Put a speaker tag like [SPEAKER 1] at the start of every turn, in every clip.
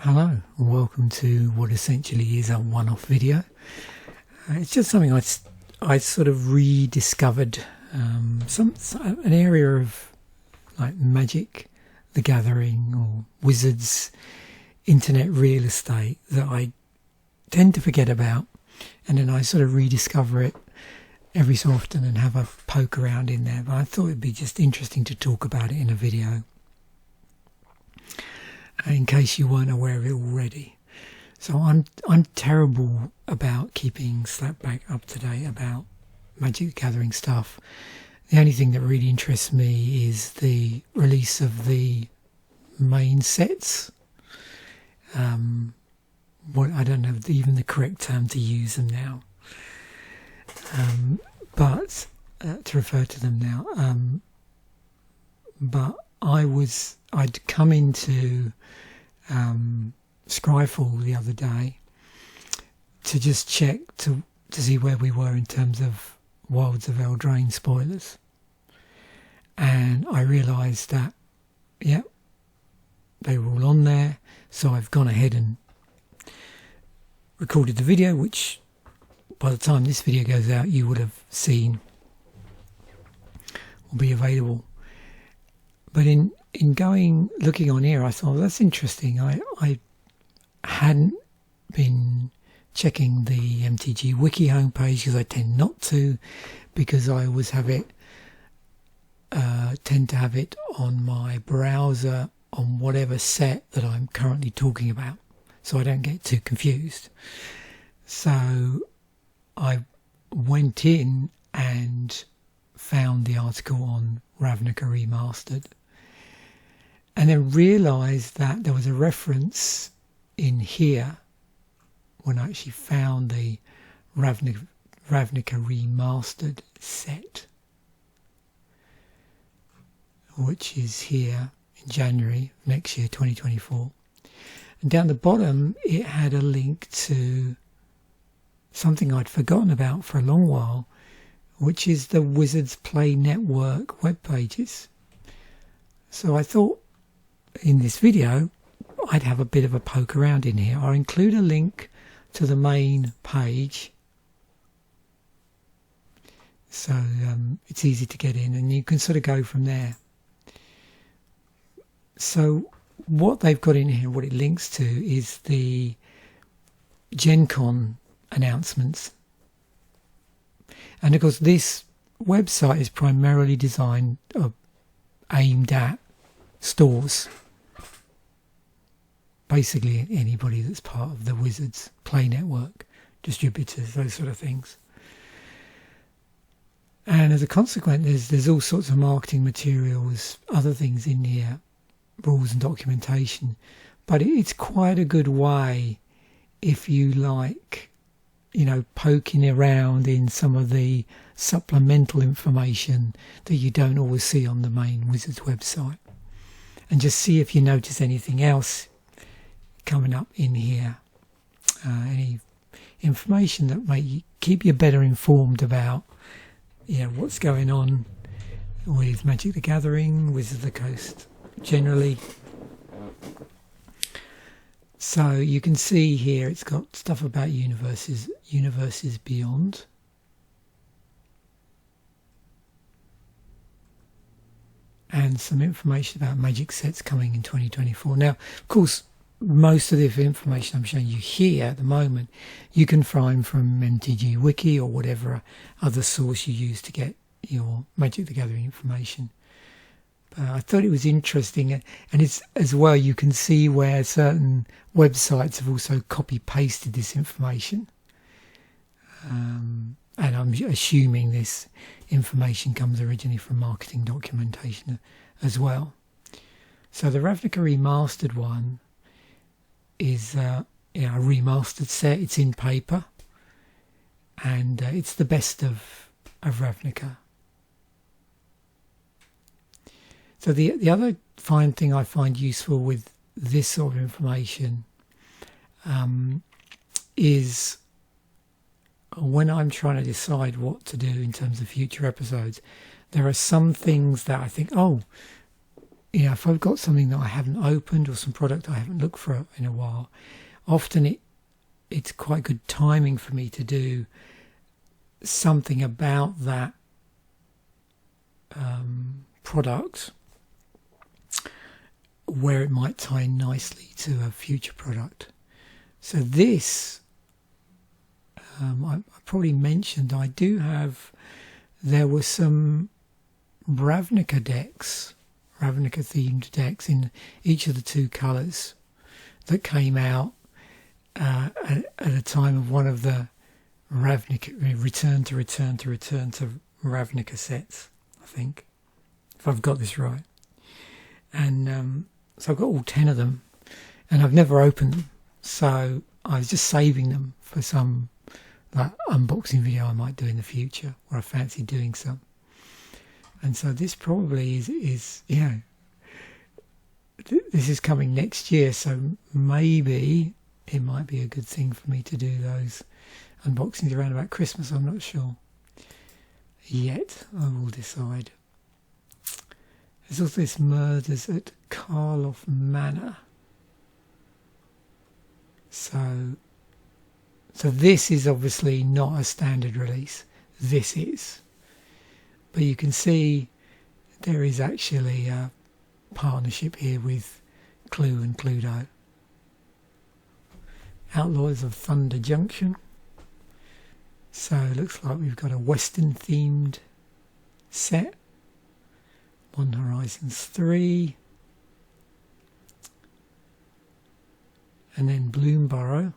[SPEAKER 1] Hello, and welcome to what essentially is a one-off video. It's just something I sort of rediscovered, an area of like Magic, the Gathering, or Wizards, internet real estate that I tend to forget about, and then I sort of rediscover it every so often and have a poke around in there. But I thought it'd be just interesting to talk about it in a video, in case you weren't aware of it already. So I'm terrible about keeping Slapback up to date about Magic the Gathering stuff. The only thing that really interests me is the release of the main sets. I don't know even the correct term to use them now, but to refer to them now. But I'd come into Scryfall the other day to just check to see where we were in terms of Wilds of Eldraine spoilers, and I realised that they were all on there. So I've gone ahead and recorded the video, which by the time this video goes out you would have seen will be available. But in looking on here, I thought, well, that's interesting. I hadn't been checking the MTG Wiki homepage because I tend not to, because I always have it, tend to have it on my browser on whatever set that I'm currently talking about, so I don't get too confused. So I went in and found the article on Ravnica Remastered, and then realised that there was a reference in here when I actually found the Ravnica Remastered set, which is here in January next year, 2024. And down the bottom it had a link to something I'd forgotten about for a long while, which is the Wizards Play Network web pages. So I thought in this video I'd have a bit of a poke around in here. I'll include a link to the main page, so it's easy to get in and you can sort of go from there. So what they've got in here, what it links to, is the Gen Con announcements. And of course this website is primarily designed aimed at stores, basically anybody that's part of the Wizards Play Network, distributors, those sort of things. And as a consequence, there's all sorts of marketing materials, other things in here, rules and documentation. But it's quite a good way if you like, poking around in some of the supplemental information that you don't always see on the main Wizards website, and just see if you notice anything else coming up in here, any information that may keep you better informed about what's going on with Magic the Gathering, Wizards of the Coast generally. So you can see here it's got stuff about universes beyond, and some information about Magic sets coming in 2024. Now, of course, most of the information I'm showing you here at the moment you can find from MTG Wiki or whatever other source you use to get your Magic the Gathering information. I thought it was interesting, and it's as well, you can see where certain websites have also copy pasted this information, and I'm assuming this information comes originally from marketing documentation as well. So the Ravnica Remastered one is a remastered set. It's in paper, and it's the best of Ravnica. So the other fine thing I find useful with this sort of information is when I'm trying to decide what to do in terms of future episodes, there are some things that I think, if I've got something that I haven't opened or some product I haven't looked for in a while, often it's quite good timing for me to do something about that product where it might tie in nicely to a future product. So this, I probably mentioned, there were some Ravnica decks, Ravnica themed decks in each of the two colours that came out at a time of one of the Ravnica return to Ravnica sets, I think, if I've got this right. And so I've got all 10 of them, and I've never opened them, so I was just saving them for some like unboxing video I might do in the future, where I fancy doing some. And so this probably is this is coming next year, so maybe it might be a good thing for me to do those unboxings around about Christmas. I'm not sure yet. I will decide. There's also this Murders at Karloff Manor. So this is obviously not a standard release. This is. But you can see there is actually a partnership here with Clue and Cluedo. Outlaws of Thunder Junction. So it looks like we've got a Western themed set. Modern Horizons 3. And then Bloomborough.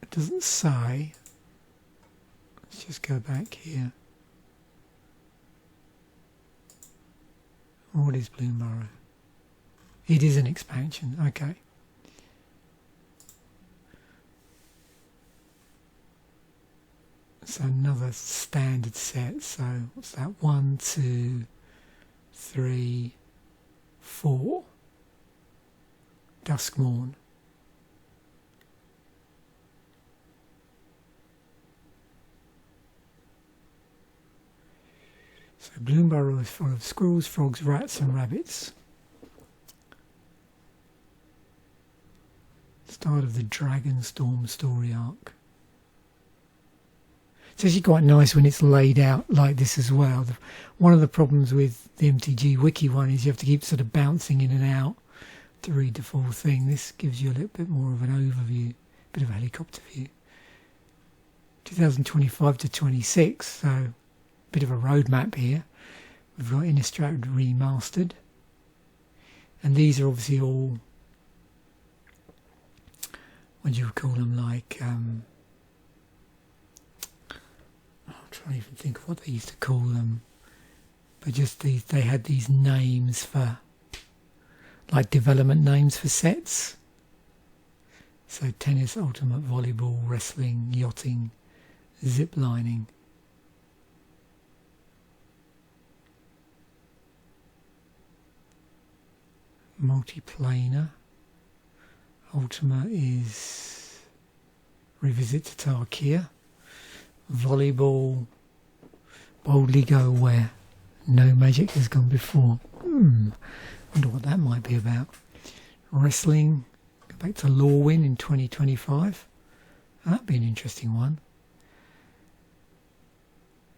[SPEAKER 1] It doesn't say. Let's just go back here. What is Bloomborough? It is an expansion, okay. So another standard set. So what's that? 1, 2, 3, 4. Duskmorn. So Bloomborough is full of squirrels, frogs, rats and rabbits. Start of the Dragonstorm story arc. It's actually quite nice when it's laid out like this as well. One of the problems with the MTG Wiki one is you have to keep sort of bouncing in and out to read the full thing. This gives you a little bit more of an overview, a bit of a helicopter view. 2025 to 26, so a bit of a roadmap here. We've got Innistrad Remastered. And these are obviously all, what do you call them, like... I'm trying to even think of what they used to call them, but just they had these names for, like development names for sets. So tennis, ultimate, volleyball, wrestling, yachting, zip lining. Multiplanar. Ultimate is Revisit to Tarkir. Volleyball, boldly go where no magic has gone before. Wonder what that might be about. Wrestling, go back to Lorwyn in 2025. That'd be an interesting one.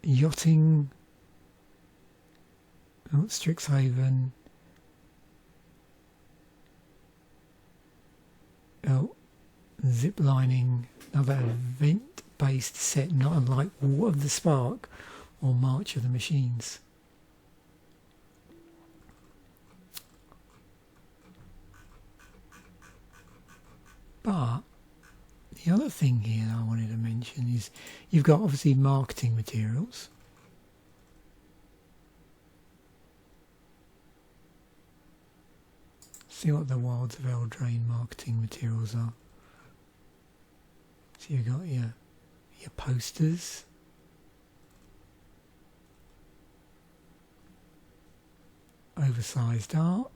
[SPEAKER 1] Yachting, Strixhaven. Zip lining, another event-based set not unlike War of the Spark or March of the Machines. But the other thing here I wanted to mention is you've got obviously marketing materials. See what the Wilds of Eldraine marketing materials are. So you've got your posters, oversized art,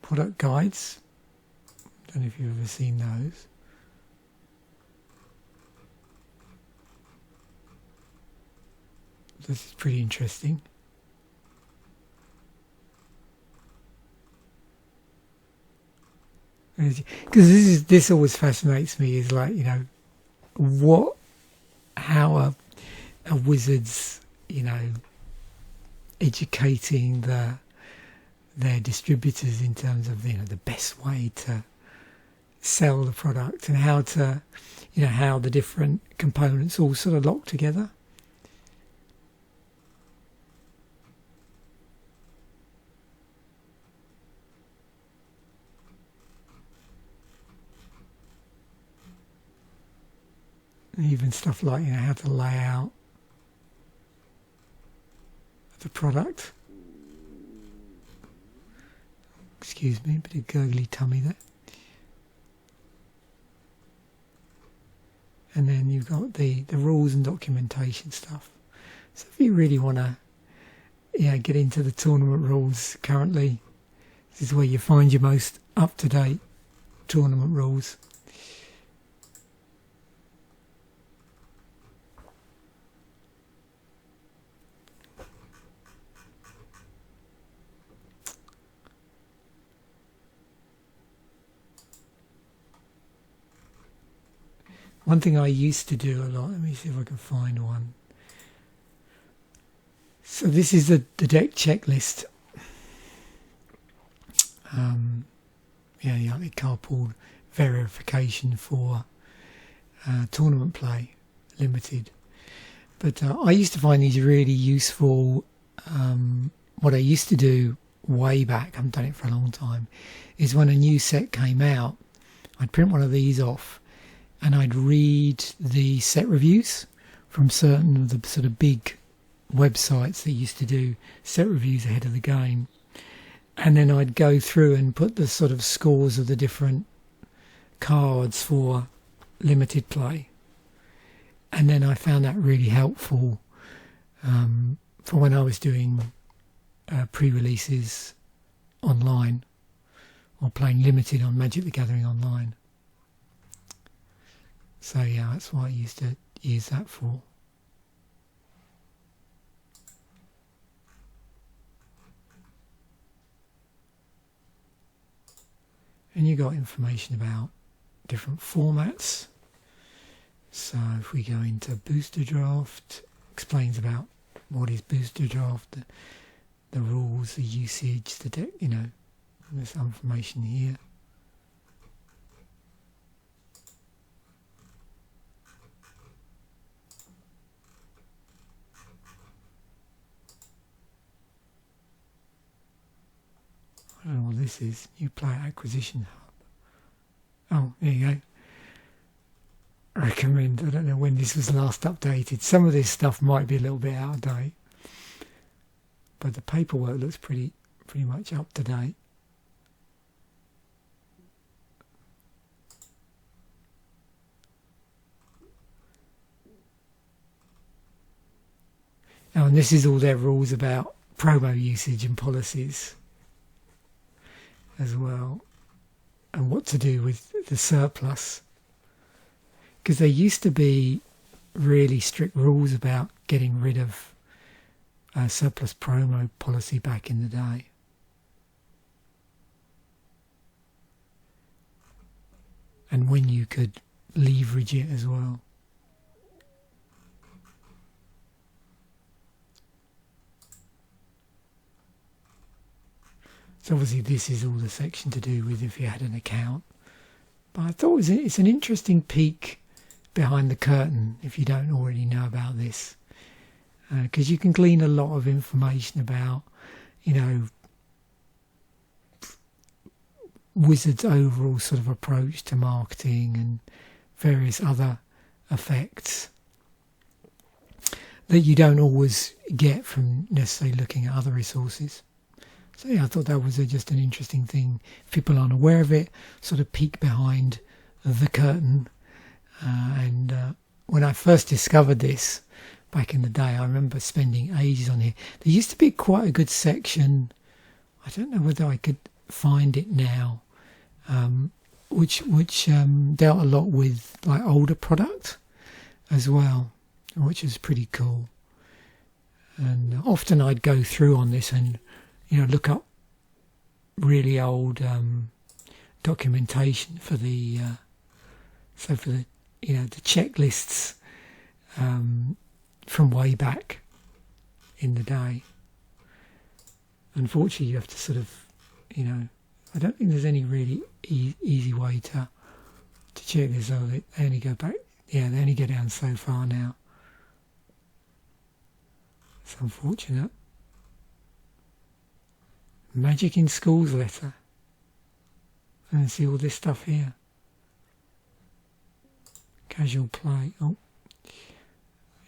[SPEAKER 1] product guides, Don't know if you've ever seen those. This is pretty interesting. Because this always fascinates me, is like, you know, how are wizards, you know, educating their distributors in terms of, you know, the best way to sell the product, and how to, you know, how the different components all sort of lock together. Even stuff like, you know, how to lay out the product. Excuse me, a bit of gurgly tummy there. And then you've got the rules and documentation stuff. So if you really want to, yeah, get into the tournament rules currently, this is where you find your most up-to-date tournament rules. One thing I used to do a lot, let me see if I can find one. So this is the deck checklist. Yeah, the card pool verification for tournament play, limited. But I used to find these really useful. What I used to do way back, I haven't done it for a long time, is when a new set came out, I'd print one of these off, and I'd read the set reviews from certain of the sort of big websites that used to do set reviews ahead of the game. And then I'd go through and put the sort of scores of the different cards for limited play. And then I found that really helpful for when I was doing pre-releases online, or playing limited on Magic the Gathering Online. So yeah, that's what I used to use that for. And you got information about different formats. So if we go into Booster Draft, explains about what is Booster Draft, the rules, the usage, the deck, you know, there's information here. I don't know what this is. New Player Acquisition Hub. Oh, there you go. I recommend. I don't know when this was last updated. Some of this stuff might be a little bit out of date, but the paperwork looks pretty much up to date. Oh, and this is all their rules about promo usage and policies as well, and what to do with the surplus, because there used to be really strict rules about getting rid of surplus promo policy back in the day. And when you could leverage it as well. So obviously this is all the section to do with if you had an account. But I thought it's an interesting peek behind the curtain if you don't already know about this. Because you can glean a lot of information about, you know, Wizards' overall sort of approach to marketing and various other effects that you don't always get from necessarily looking at other resources. So yeah, I thought that was just an interesting thing. If people aren't aware of it, sort of peek behind the curtain. And when I first discovered this back in the day, I remember spending ages on it. There used to be quite a good section. I don't know whether I could find it now. which dealt a lot with like older product as well, which is pretty cool. And often I'd go through on this and look up really old documentation for the the checklists from way back in the day. Unfortunately, you have to sort of, I don't think there's any really easy way to check this. Oh, they only go back, they only go down so far now. It's unfortunate. Magic in Schools letter. And see all this stuff here. Casual play. Oh,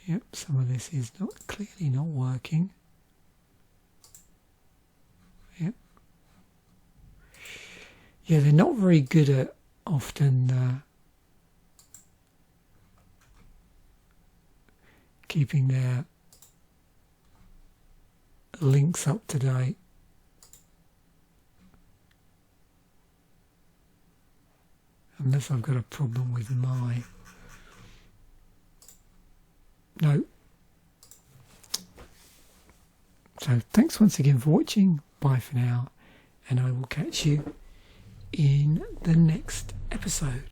[SPEAKER 1] yep. Some of this is clearly not working. Yep. Yeah, they're not very good at often keeping their links up to date. Unless I've got a problem with my... No. So thanks once again for watching. Bye for now. And I will catch you in the next episode.